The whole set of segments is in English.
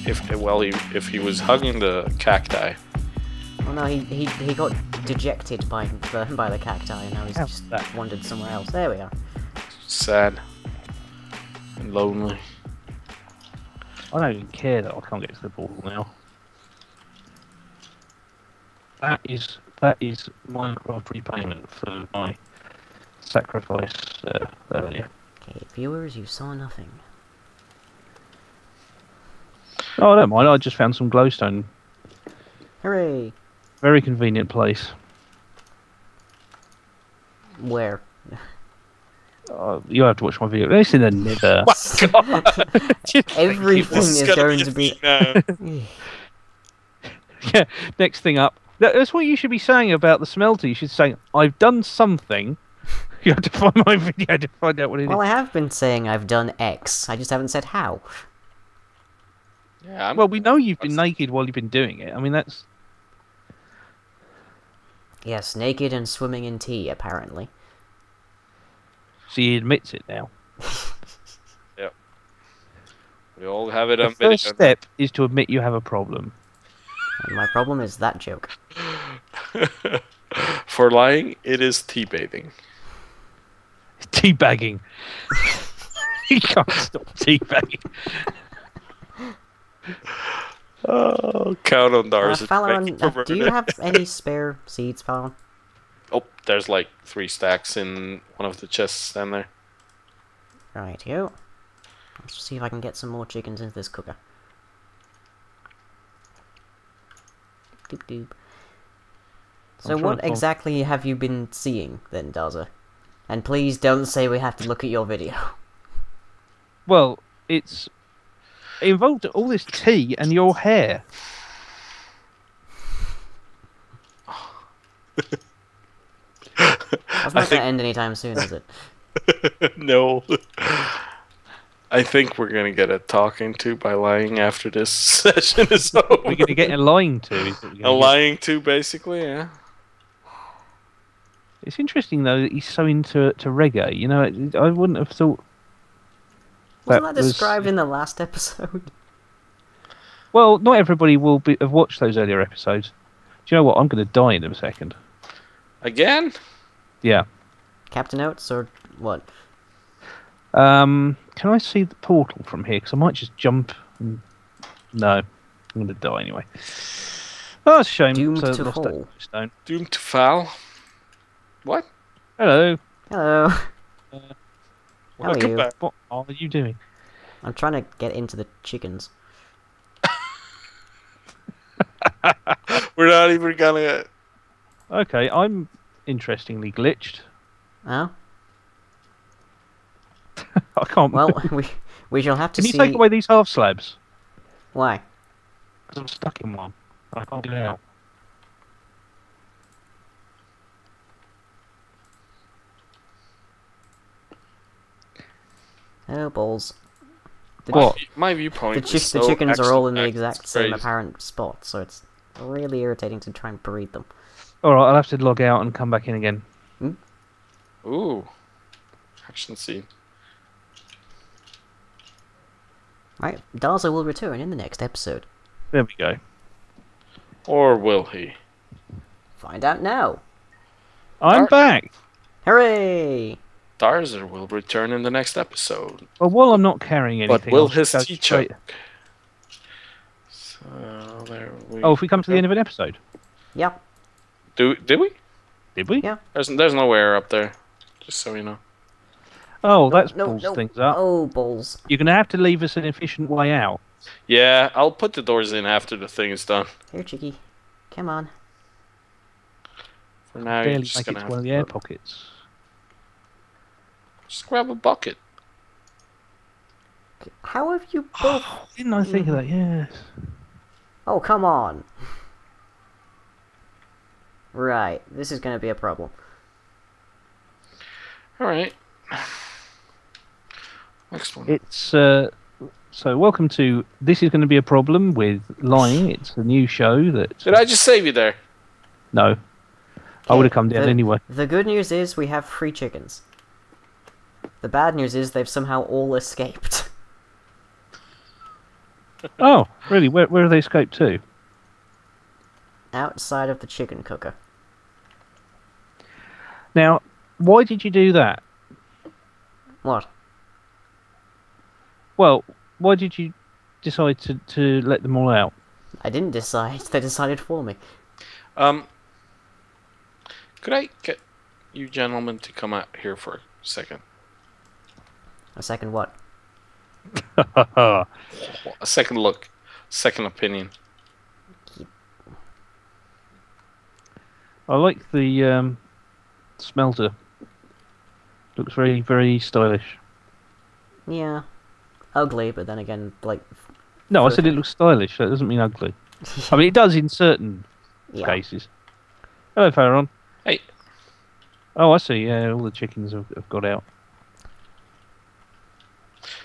if he was hugging the cacti. Well, no, he got dejected by the cacti, and now he's just wandered somewhere else. There we are. Sad and lonely. I don't even care that I can't get to the portal now. That is Minecraft repayment for my sacrifice earlier. Okay, viewers, you saw nothing. Oh, I don't mind. I just found some glowstone. Hooray! Very convenient place. Where? You have to watch my video. It's in the Nether. Everything is going to be. Yeah. Next thing up. That's what you should be saying about the smelter. You should say, "I've done something." You have to find my video to find out what it is. Well, I have been saying I've done X. I just haven't said how. Yeah. Well, we know you've been naked while you've been doing it. I mean, that's. Yes, naked and swimming in tea, apparently. So he admits it now. Yep. We all have it The on video. first step is to admit you have a problem. And my problem is that joke. For lying, it is teabathing. Teabagging. You can't stop teabagging. Oh, count on Darzzr. Fallaron, do you have any spare seeds, Fallaron? Oh, there's like 3 stacks in one of the chests down there. Right, yo. Let's see if I can get some more chickens into this cooker. Doop doop. So what exactly have you been seeing then, Darzzr? And please don't say we have to look at your video. Well, it involved all this tea and your hair. That's not going to end anytime soon, is it? No. I think we're going to get a talking to by lying after this session is over. We're going to get a lying to. Lying to, basically, yeah. It's interesting, though, that he's so into reggae. You know, I wouldn't have thought... Wasn't that described in the last episode? Well, not everybody will have watched those earlier episodes. Do you know what? I'm going to die in a second. Again? Yeah. Captain Oates, or what? Can I see the portal from here? Because I might just jump. No, I'm going to die anyway. Oh, that's a shame. Doomed So to lost fall. that stone. Doomed to fall? What? Hello. Hello. How are Welcome you? back. What are you doing? I'm trying to get into the chickens. We're not even gonna... Okay, I'm interestingly glitched. Oh? I can't. Well, we shall have to Can see... you take away these half slabs? Why? Because I'm stuck in one. I can't get out. Oh, balls. What? My viewpoint The is so chickens are all in the excellent, exact it's same crazy. apparent spot, so it's really irritating to try and breed them. Alright, I'll have to log out and come back in again. Ooh. Action scene. Right, Darzzr will return in the next episode. There we go. Or will he? Find out now. I'm back! Hooray! Darzzr will return in the next episode. Well, while I'm not carrying anything... But will I'll his just go teacher? straight- So there we Oh, if we come to the end of an episode? Yep. Did we? Did we? Yeah. There's nowhere up there. Just so you know. Oh, that's No, pulls no. things up. Oh, balls. You're going to have to leave us an efficient way out. Yeah, I'll put the doors in after the thing is done. Here, Chicky. Come on. For now, you're Barely just make it gonna to have one of to the air pockets. just grab a bucket. How have you both... Didn't I think of that? Yes. Oh, come on. Right, this is gonna be a problem. Alright. Next one. It's, so welcome to This Is Going to Be a Problem with Lying. It's a new show that... Did I just save you there? No. I would have come down anyway. The good news is we have 3 chickens. The bad news is they've somehow all escaped. Oh, really? Where have they escaped to? Outside of the chicken cooker. Now, why did you do that? What? Well, why did you decide to let them all out? I didn't decide. They decided for me. Could I get you gentlemen to come out here for a second? A second what? A second look. Second opinion. I like the smelter. Looks very, very stylish. Yeah. Ugly, but then again, like... No, I said it looks stylish. That doesn't mean ugly. I mean, it does in certain Yeah. cases. Hello, Fallaron. Hey. Oh, I see. Yeah, all the chickens have got out.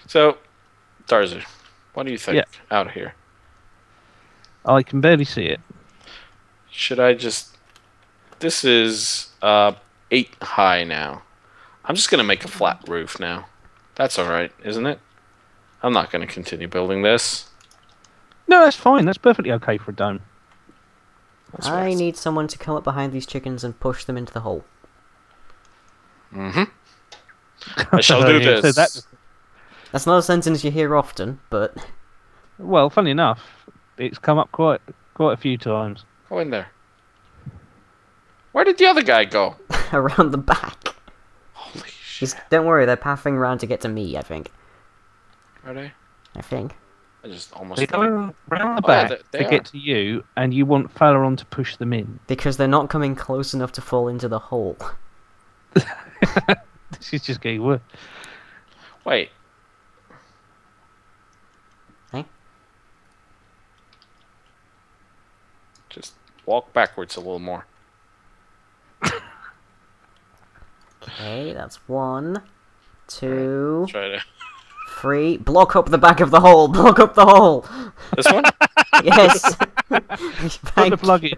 So, Darzzr, what do you think out here? I can barely see it. Should I just... This is 8 high now. I'm just going to make a flat roof now. That's alright, isn't it? I'm not going to continue building this. No, that's fine. That's perfectly okay for a dome. I need someone to come up behind these chickens and push them into the hole. Mm-hmm. I shall do Yeah, this. so That's not a sentence you hear often, but... Well, funny enough, it's come up quite a few times. Go in there. Where did the other guy go? around the back. Holy shit. Don't worry, they're pathing around to get to me, I think. Are they? I think. I just almost... They go around the Oh, yeah, back they to are. get to you, and you want Fallaron to push them in. Because they're not coming close enough to fall into the hole. This is just getting worse. Wait. Hey? Just walk backwards a little more. Okay, that's 1, 2, Try to... 3. Block up the back of the hole! Block up the hole! This one? Yes! Put Thank the plug in.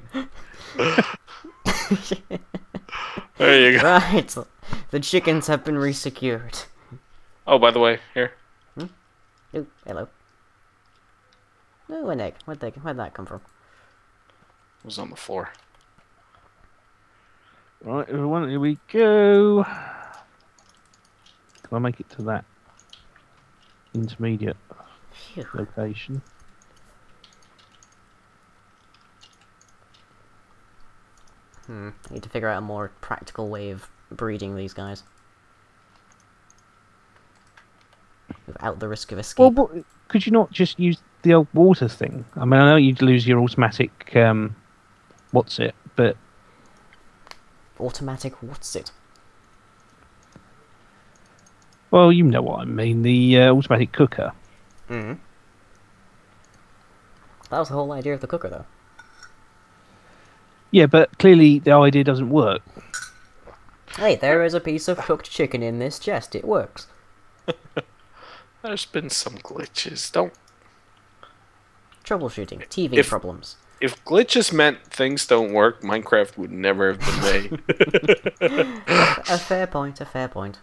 There you go. Right, the chickens have been resecured. Oh, by the way, here. Ooh, hello. Oh, an egg. Where'd that come from? It was on the floor. Right, everyone, here we go. Can I make it to that intermediate Phew. location? I need to figure out a more practical way of breeding these guys. Without the risk of escape. Well, could you not just use the old water thing? I mean, I know you'd lose your automatic, what's it, but... Automatic, what's it? Well, you know what I mean, the automatic cooker. Mm-hmm. That was the whole idea of the cooker, though. Yeah, but clearly the idea doesn't work. Hey, there is a piece of cooked chicken in this chest. It works. There's been some glitches. Don't... Troubleshooting. TV problems. If glitches meant things don't work, Minecraft would never have been made. A fair point, a fair point.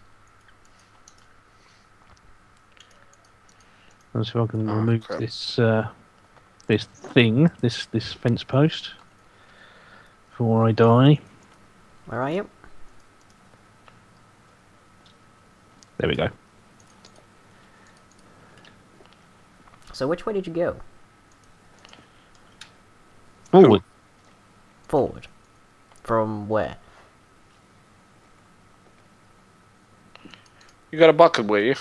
Let's see if I can remove crap. this this thing, this fence post, before I die. Where are you? There we go. So which way did you go? Forward. Forward. From where? You got a bucket with you?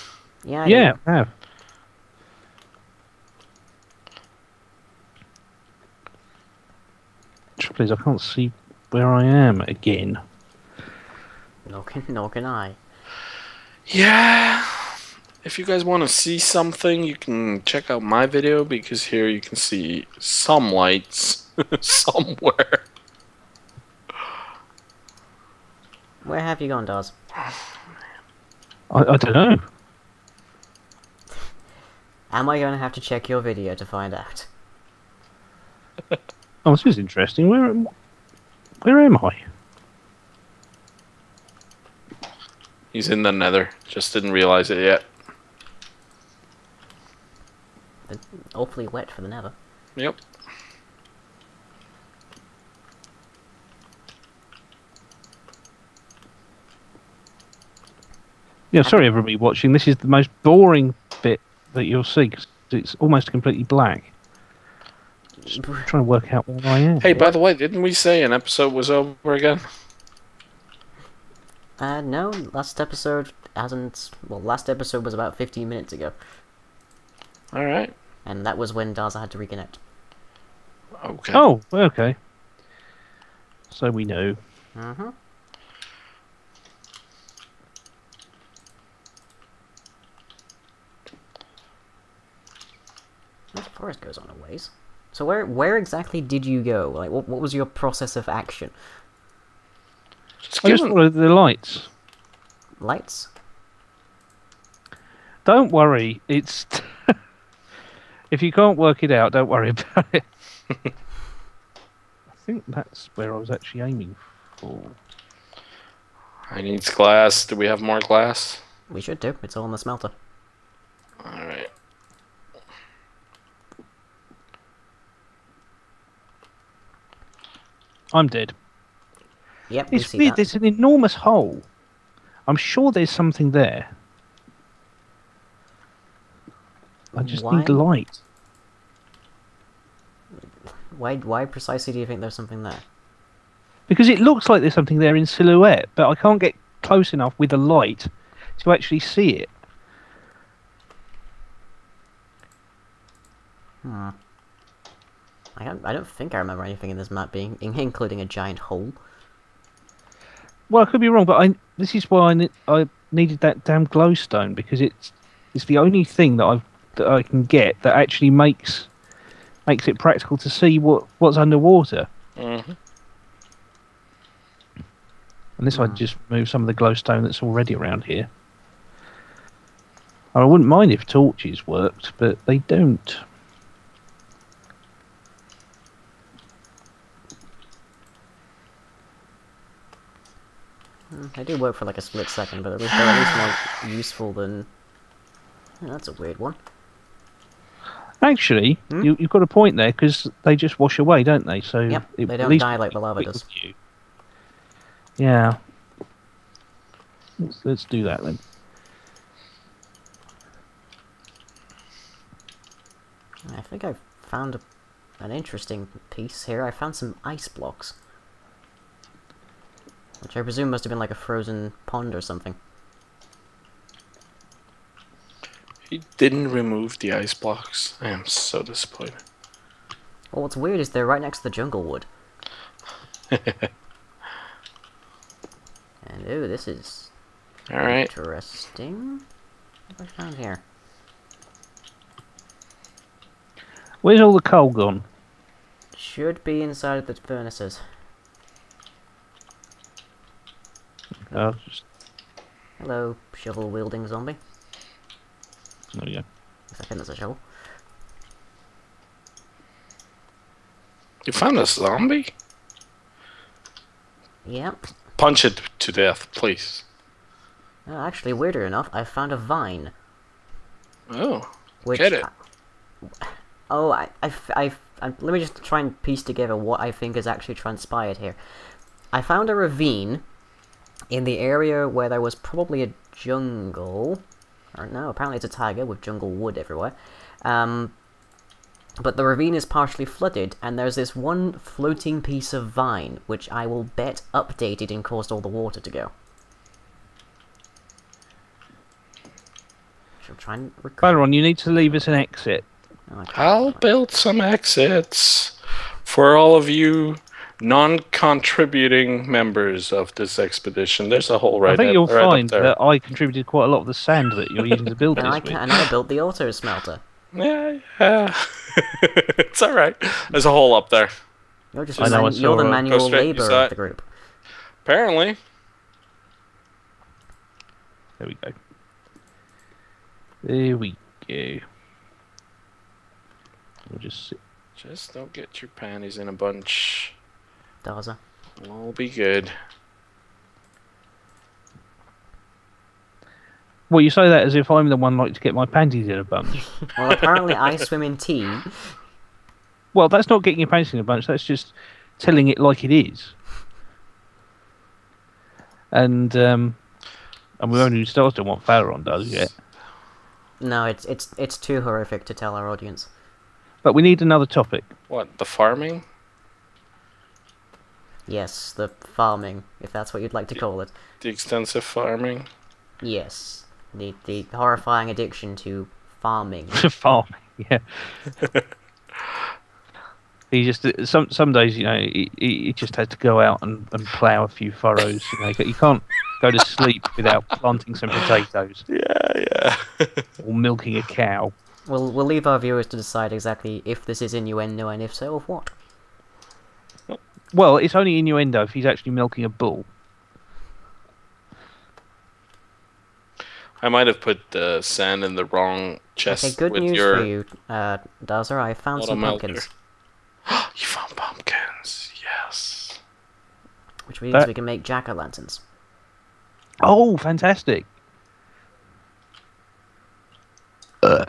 Yeah, Yeah, I have. Trouble is, I can't see where I am again. Nor can I. Yeah. If you guys want to see something, you can check out my video, because here you can see some lights somewhere. Where have you gone, Darz? I don't know. Am I going to have to check your video to find out? Oh, this is interesting. Where am I? He's in the nether. Just didn't realize it yet. They're awfully wet for the nether. Yep. Yeah, sorry everybody watching. This is the most boring bit that you'll see, 'cause it's almost completely black. Just trying to work out what I am. Hey, by the way, didn't we say an episode was over again? No, last episode hasn't... Well, last episode was about 15 minutes ago. Alright. And that was when Darzzr had to reconnect. Okay. Oh, okay. So we know. Mm-hmm. This forest goes on a ways. So where exactly did you go? Like, what was your process of action? Just I just followed the lights. Lights? Don't worry, it's... If you can't work it out, don't worry about it. I think that's where I was actually aiming for. I need glass. Do we have more glass? We should do. It's all in the smelter. Alright. I'm dead. Yep, we It's see weird, that. there's an enormous hole. I'm sure there's something there. I just need light. Why precisely do you think there's something there? Because it looks like there's something there in silhouette, but I can't get close enough with a light to actually see it. I don't think I remember anything in this map being, including a giant hole. Well, I could be wrong, but this is why I needed that damn glowstone, because it's the only thing that I can get that actually makes it practical to see what's underwater. Mm-hmm. Unless I just remove some of the glowstone that's already around here. I wouldn't mind if torches worked, but they don't. They do work for like a split second, but they're at least more useful than... Oh, that's a weird one. Actually, you've got a point there, because they just wash away, don't they? So Yep, they at don't least die like the lava does. Yeah. Let's do that then. I think I found an interesting piece here. I found some ice blocks. Which I presume must have been like a frozen pond or something. He didn't remove the ice blocks. I am so disappointed. Well, what's weird is they're right next to the jungle wood. And ooh, this is Alright. interesting. What have I found here? Where's all the coal gone? Should be inside of the furnaces. Just... Hello, shovel-wielding zombie. There we go. I think that's a shovel. You found a zombie? Yep. Punch it to death, please. Actually, weirder enough, I found a vine. Oh, Which get it. Let me just try and piece together what I think has actually transpired here. I found a ravine in the area where there was probably a jungle. Or no, apparently it's a taiga with jungle wood everywhere. But the ravine is partially flooded, and there's this one floating piece of vine, which I will bet updated and caused all the water to go. Shall try and Fallaron, you need to leave us an exit. I'll build some exits for all of you non-contributing members of this expedition. There's a hole right I think you'll right find there. that I contributed quite a lot of the sand that you're using to build this with. And I built the auto smelter. Yeah. It's alright. There's a hole up there. You're just I know, you're the Go manual straight labor beside- of the group. Apparently. There we go. There we go. We'll just sit. Just don't get your panties in a bunch. Darzzr. We'll be good. Well, you say that as if I'm the one like to get my panties in a bunch. Well, apparently I swim in tea. Well, that's not getting your panties in a bunch. That's just telling it like it is. And we've only started on what Fallaron does yet. No, it's too horrific to tell our audience. But we need another topic. What, the farming? Yes, the farming, if that's what you'd like to call it. The extensive farming? Yes, the horrifying addiction to farming. Farming, yeah. He just some days, you know, he just has to go out and plough a few furrows. You know, you can't go to sleep without planting some potatoes. Yeah. Or milking a cow. We'll leave our viewers to decide exactly if this is innuendo, and if so, of what. Well, it's only innuendo if he's actually milking a bull. I might have put the sand in the wrong chest. Okay, good with news your for you, Darzzr. I found some automelter. pumpkins. You found pumpkins, yes. Which means we can make jack-o'-lanterns. Oh, fantastic! Whoa.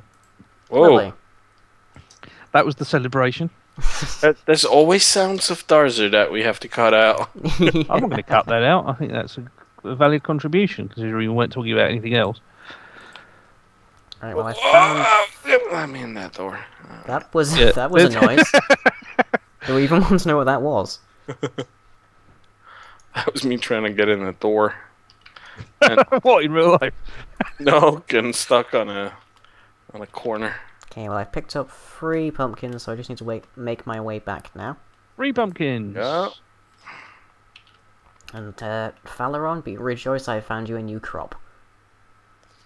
Really? That was the celebration. There's always sounds of Darzzr that we have to cut out. I'm not going to cut that out. I think that's a valid contribution, considering we weren't talking about anything else. Alright, well I found... Let me in that door. That was a noise. Do we even want to know what that was? That was me trying to get in the door. What, in real life? No, getting stuck on a corner. Okay, well I picked up 3 pumpkins, so I just need to make my way back now. 3 pumpkins! Yeah. And Fallaron, be rejoiced I found you a new crop.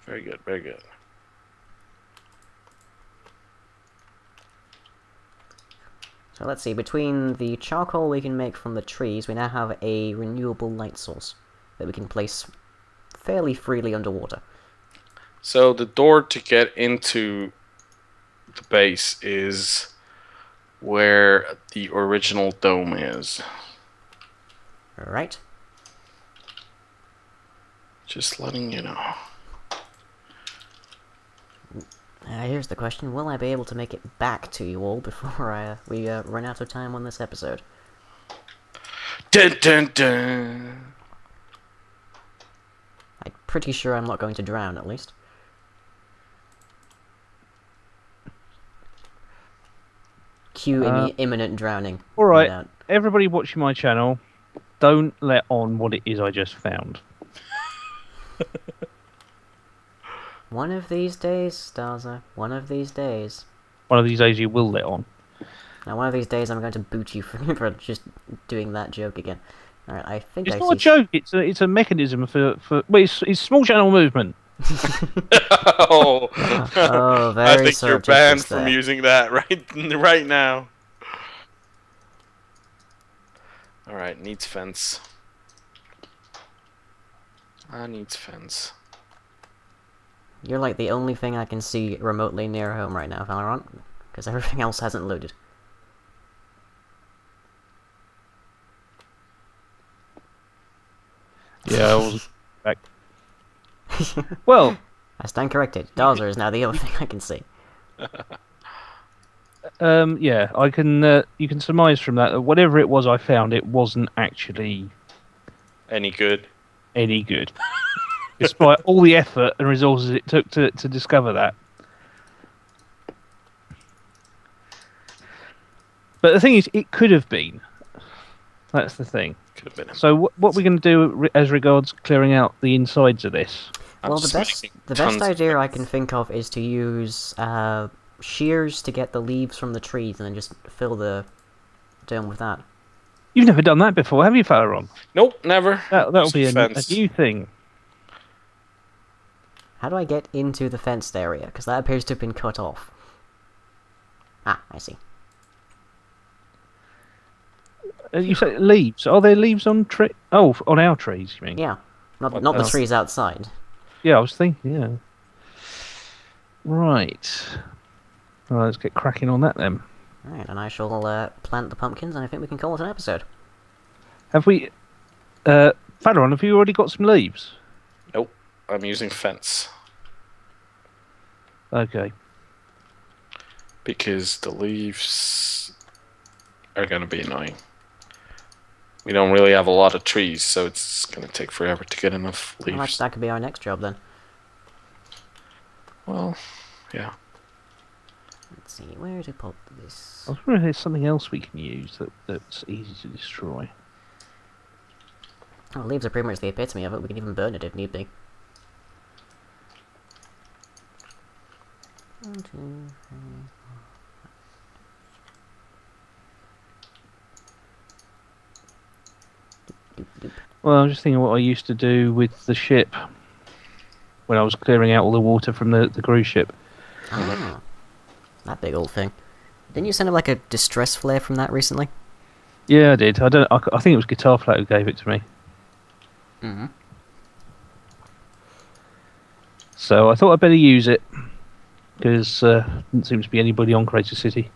Very good, very good. So let's see, between the charcoal we can make from the trees, we now have a renewable light source that we can place fairly freely underwater. So the door to get into the base is where the original dome is. Alright. Just letting you know. Here's the question, will I be able to make it back to you all before we run out of time on this episode? Dun dun dun! I'm pretty sure I'm not going to drown, at least. Cue imminent drowning. Alright, everybody watching my channel, don't let on what it is I just found. One of these days, Darzzr. One of these days. One of these days you will let on. Now, one of these days I'm going to boot you for just doing that joke again. Alright, I think It's not a joke, it's a mechanism for well, it's small channel movement. Oh, oh, very I think you're banned from using that right now. Alright, needs fence. Needs fence. You're like the only thing I can see remotely near home right now, Fallaron, because everything else hasn't loaded. Yeah, I wasn't back. Well, I stand corrected. Darzzr is now the only thing I can see. yeah, I can. You can surmise from that whatever it was I found, it wasn't actually any good. Any good, despite all the effort and resources it took to discover that. But the thing is, it could have been. That's the thing. Could have been. So what we're going to do as regards clearing out the insides of this? Well, the best idea I can think of is to use shears to get the leaves from the trees and then just fill the dome with that. You've never done that before, have you, Fallaron? Nope, never. That'll be a new thing. How do I get into the fenced area? Because that appears to have been cut off. Ah, I see. You say leaves. Are there leaves on tree? Oh, on our trees, you mean? Yeah, not the trees outside. Yeah, I was thinking. Yeah. Right. Well, let's get cracking on that then. Alright, and I shall plant the pumpkins, and I think we can call it an episode. Have we... Fallaron, have you already got some leaves? Nope, I'm using fence. Okay. Because the leaves are going to be annoying. We don't really have a lot of trees, so it's going to take forever to get enough Well, leaves. that could be our next job then. Well, yeah. Let's see, where to put this? I was wondering if there's something else we can use that's easy to destroy. Oh, leaves are pretty much the epitome of it. We can even burn it if need be. 1, 2, 3. Well, I'm just thinking what I used to do with the ship when I was clearing out all the water from the cruise ship. Ah, that big old thing. Didn't you send it like a distress flare from that recently? Yeah, I did. I think it was Guitar Flat who gave it to me. Mm-hmm. So I thought I'd better use it because didn't seem to be anybody on Crater City.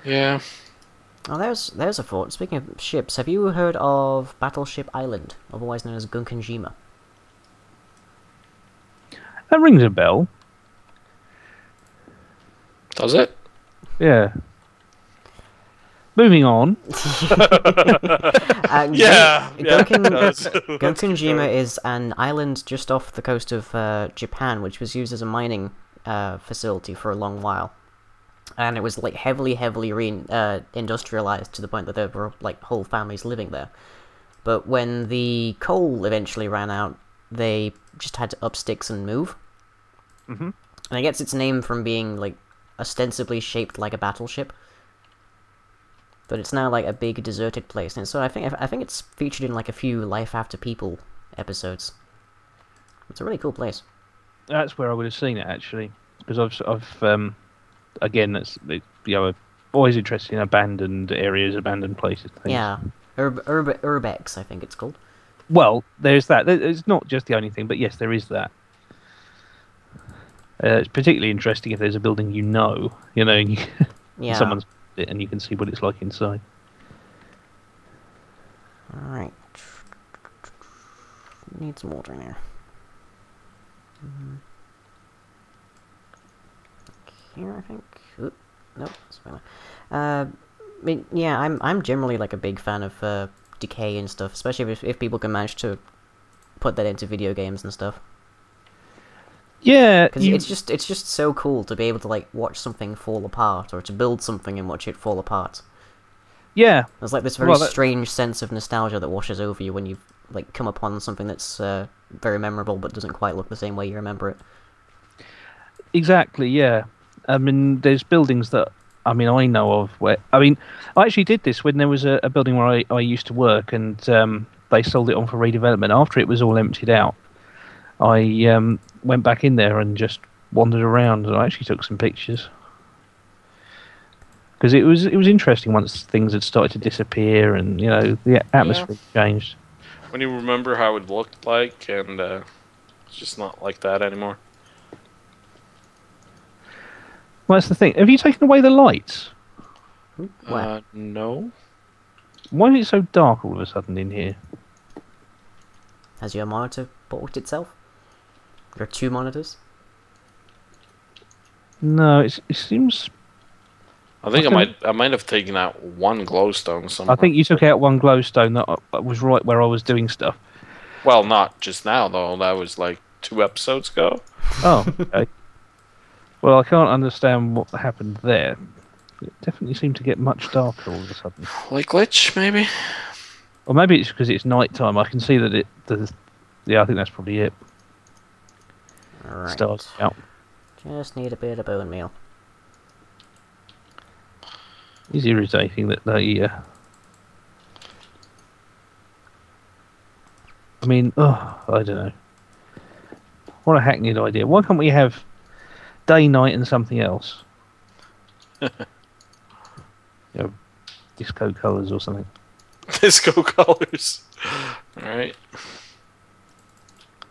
Yeah. Oh, there's a thought. Speaking of ships, have you heard of Battleship Island, otherwise known as Gunkanjima? That rings a bell. Does it? Yeah. Moving on. Gunkanjima is an island just off the coast of Japan, which was used as a mining facility for a long while. And it was like heavily industrialized to the point that there were like whole families living there. But when the coal eventually ran out, they just had to up sticks and move. Mm-hmm. And it gets its name from being like ostensibly shaped like a battleship. But it's now like a big deserted place, and so I think it's featured in like a few Life After People episodes. It's a really cool place. That's where I would have seen it actually, because I've again that's always interested in abandoned areas, abandoned places. Things. Yeah, Urbex, I think it's called. Well, there's that. It's not just the only thing, but yes, there is that. It's particularly interesting if there's a building Yeah. someone's it and you can see what it's like inside. Alright. Need some water in here. Here, I think. Oop. Nope. That's fine. I mean, yeah, I'm generally like a big fan of Decay and stuff, especially if people can manage to put that into video games and stuff. Yeah, Because it's just so cool to be able to like watch something fall apart, or to build something and watch it fall apart. yeah. There's like this very strange sense of nostalgia that washes over you when you like come upon something that's very memorable but doesn't quite look the same way you remember it. Exactly, yeah. I mean, there's buildings that I know of where I actually did this when there was a building where I used to work, and they sold it on for redevelopment. After it was all emptied out, I went back in there and just wandered around, and I actually took some pictures because it was interesting once things had started to disappear and the atmosphere changed. When you remember how it looked like, and it's just not like that anymore. Well, that's the thing. Have you taken away the lights? No. Why is it so dark all of a sudden in here? Has your monitor bought itself? There are 2 monitors? No, it seems. I think I might have taken out one glowstone somewhere. I think you took out one glowstone that was right where I was doing stuff. Well, not just now though. That was like 2 episodes ago. Oh, okay. Well, I can't understand what happened there. It definitely seemed to get much darker all of a sudden. Like glitch, maybe. Or maybe it's because it's night time. I can see that yeah, I think that's probably it. Right. Stars out. Just need a bit of bone meal. It's irritating that they. I don't know. What a hackneyed idea. Why can't we have day, night, and something else? Disco colours or something. Disco colors. Alright.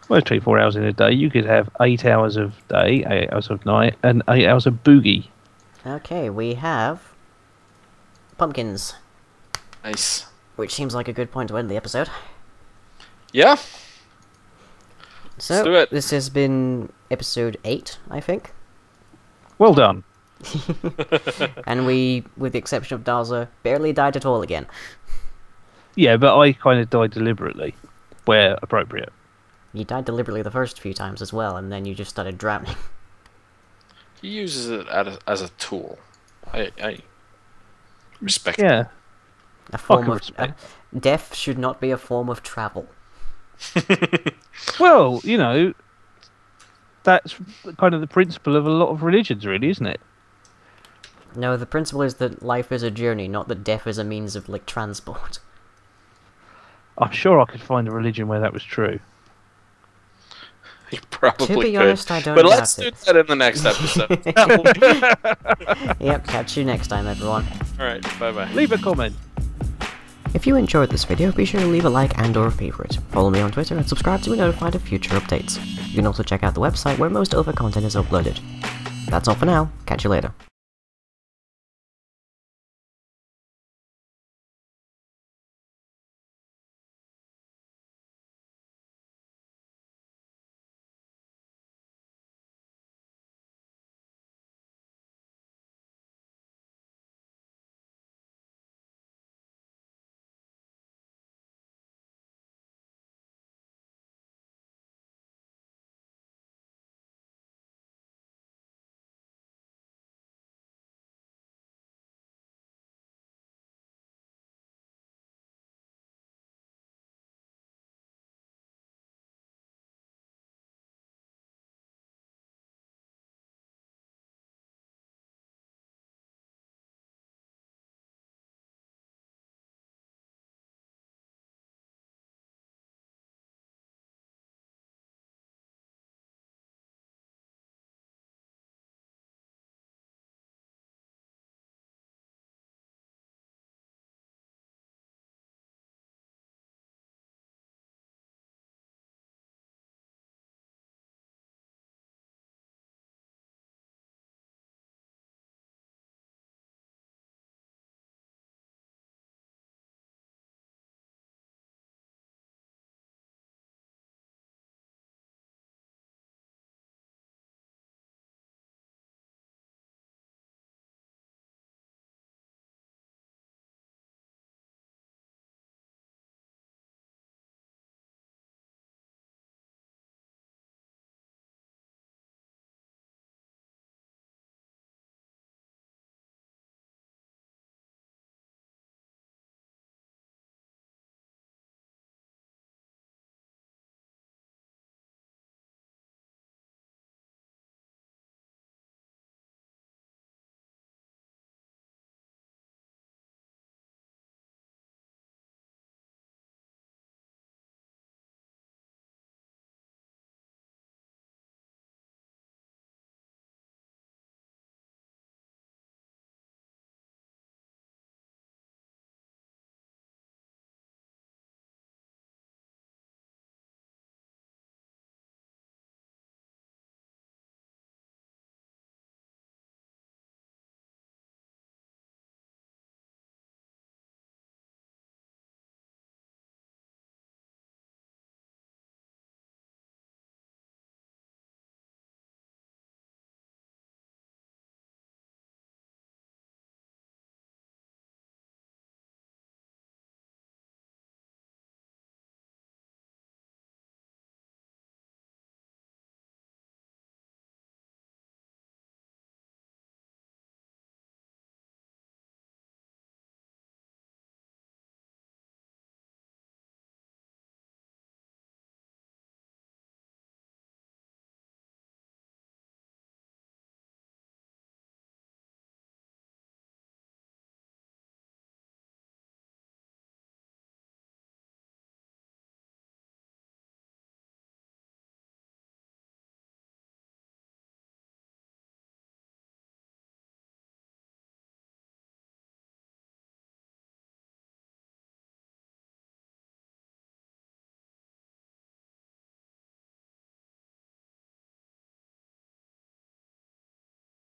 Well, 24 hours in a day. You could have 8 hours of day, 8 hours of night, and 8 hours of boogie. Okay, we have pumpkins. Nice. Which seems like a good point to end the episode. Yeah. So, Let's do it. this has been episode 8, I think. Well done. And we, with the exception of Darzzr, barely died at all again. Yeah, but I kind of died deliberately, where appropriate. You died deliberately the first few times as well, and then you just started drowning. He uses it as a tool. I respect it. Yeah. A form can of respect. death should not be a form of travel. Well, you know, that's kind of the principle of a lot of religions, really, isn't it? No, the principle is that life is a journey, not that death is a means of, like, transport. I'm sure I could find a religion where that was true. You probably To be could. honest, I don't But doubt let's do it. that in the next episode. Yep, catch you next time, everyone. Alright, bye-bye. Leave a comment. If you enjoyed this video, be sure to leave a like and or a favourite. Follow me on Twitter and subscribe to be notified of future updates. You can also check out the website where most other content is uploaded. That's all for now, catch you later.